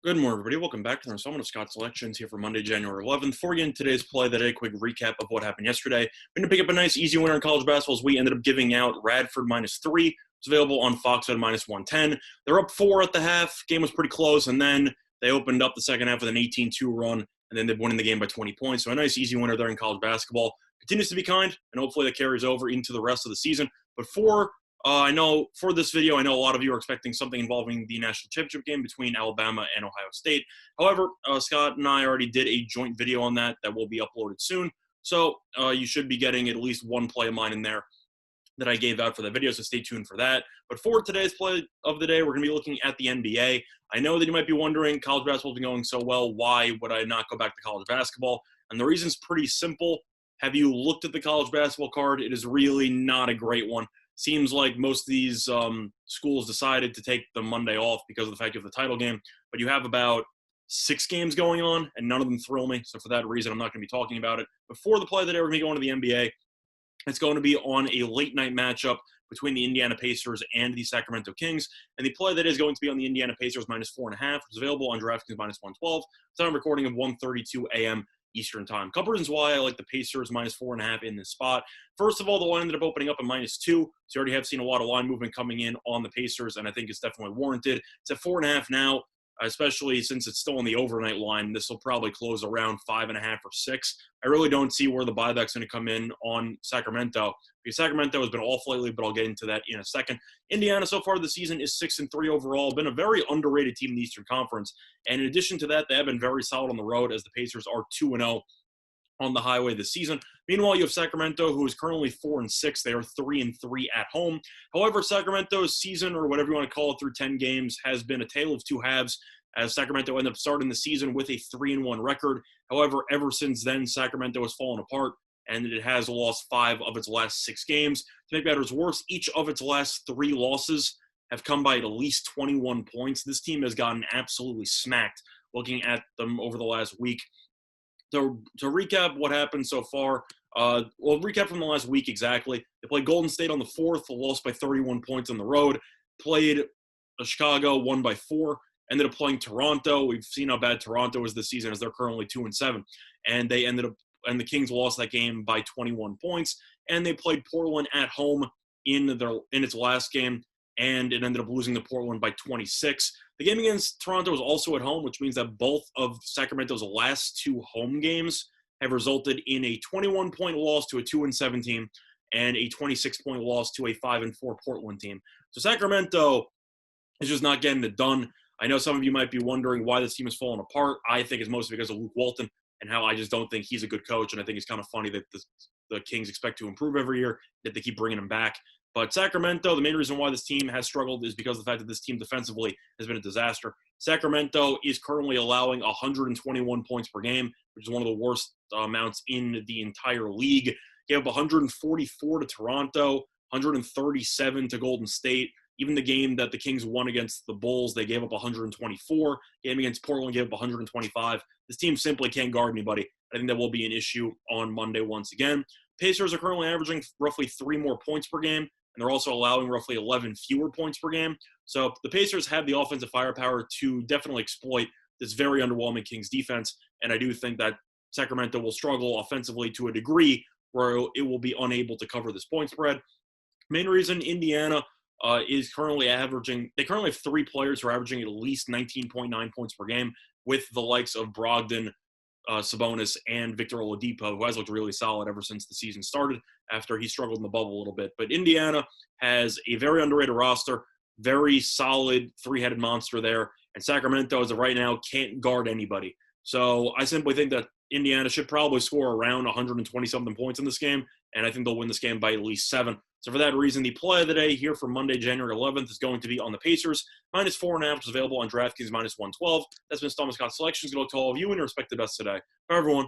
Good morning, everybody. Welcome back to the installment of Scott's Selections here for Monday, January 11th. Before we get into today's play, that a quick recap of what happened yesterday. We're going to pick up a nice, easy winner in college basketball as we ended up giving out Radford -3. It's available on Fox at -110. They're up 4 at the half. Game was pretty close, and then they opened up the second half with an 18-2 run, and then they're winning the game by 20 points. So a nice, easy winner there in college basketball. Continues to be kind, and hopefully that carries over into the rest of the season. But I know for this video, I know a lot of you are expecting something involving the national championship game between Alabama and Ohio State. However, Scott and I already did a joint video on that will be uploaded soon. So you should be getting at least one play of mine in there that I gave out for that video, so stay tuned for that. But for today's play of the day, we're going to be looking at the NBA. I know that you might be wondering, college basketball's been going so well, why would I not go back to college basketball? And the reason's pretty simple. Have you looked at the college basketball card? It is really not a great one. Seems like most of these schools decided to take the Monday off because of the fact of the title game, but you have about 6 games going on, and none of them thrill me. So for that reason, I'm not going to be talking about it. Before the play of the day, we're going to be going to the NBA. It's going to be on a late-night matchup between the Indiana Pacers and the Sacramento Kings. And the play that is going to be on the Indiana Pacers -4.5, which is available on DraftKings -112. Time recording of 1:32 a.m. Eastern time. Couple reasons why I like the Pacers -4.5 in this spot. First of all, the line ended up opening up at -2, so you already have seen a lot of line movement coming in on the Pacers, and I think it's definitely warranted. It's at 4.5 now, especially since it's still on the overnight line. This will probably close around 5.5 or 6. I really don't see where the buyback's going to come in on Sacramento, because Sacramento has been off lately, but I'll get into that in a second. Indiana so far this season is 6-3 overall, been a very underrated team in the Eastern Conference, and in addition to that, they have been very solid on the road as the Pacers are 2-0 on the highway this season. Meanwhile, you have Sacramento, who is currently 4-6. They are 3-3 at home. However, Sacramento's season, or whatever you want to call it, through 10 games, has been a tale of two halves, as Sacramento ended up starting the season with a 3-1 record. However, ever since then, Sacramento has fallen apart, and it has lost 5 of its last 6 games. To make matters worse, each of its last 3 losses have come by at least 21 points. This team has gotten absolutely smacked looking at them over the last week. To recap what happened so far, recap from the last week exactly. They played Golden State on the 4th, lost by 31 points on the road. Played Chicago, won by 4. Ended up playing Toronto. We've seen how bad Toronto is this season, as they're currently 2-7. And the Kings lost that game by 21 points. And they played Portland at home in its last game, and it ended up losing to Portland by 26. The game against Toronto was also at home, which means that both of Sacramento's last 2 home games have resulted in a 21-point loss to a 2-7 team and a 26-point loss to a 5-4 Portland team. So Sacramento is just not getting it done. I know some of you might be wondering why this team has fallen apart. I think it's mostly because of Luke Walton and how I just don't think he's a good coach, and I think it's kind of funny that the Kings expect to improve every year, that they keep bringing him back. But Sacramento, the main reason why this team has struggled is because of the fact that this team defensively has been a disaster. Sacramento is currently allowing 121 points per game, which is one of the worst amounts in the entire league. Gave up 144 to Toronto, 137 to Golden State. Even the game that the Kings won against the Bulls, they gave up 124. Game against Portland gave up 125. This team simply can't guard anybody. I think that will be an issue on Monday once again. Pacers are currently averaging roughly 3 more points per game, and they're also allowing roughly 11 fewer points per game. So the Pacers have the offensive firepower to definitely exploit this very underwhelming Kings defense, and I do think that Sacramento will struggle offensively to a degree where it will be unable to cover this point spread. Main reason Indiana is currently they currently have 3 players who are averaging at least 19.9 points per game, with the likes of Brogdon, Sabonis, and Victor Oladipo, who has looked really solid ever since the season started after he struggled in the bubble a little bit. But Indiana has a very underrated roster, very solid 3-headed monster there, and Sacramento, as of right now, can't guard anybody. So I simply think that Indiana should probably score around 120-something points in this game, and I think they'll win this game by at least 7. So for that reason, the play of the day here for Monday, January 11th is going to be on the Pacers, -4.5, which is available on DraftKings -112. That's been Thomas Scott Selections. Good luck to all of you, and respect the best today. Bye, everyone.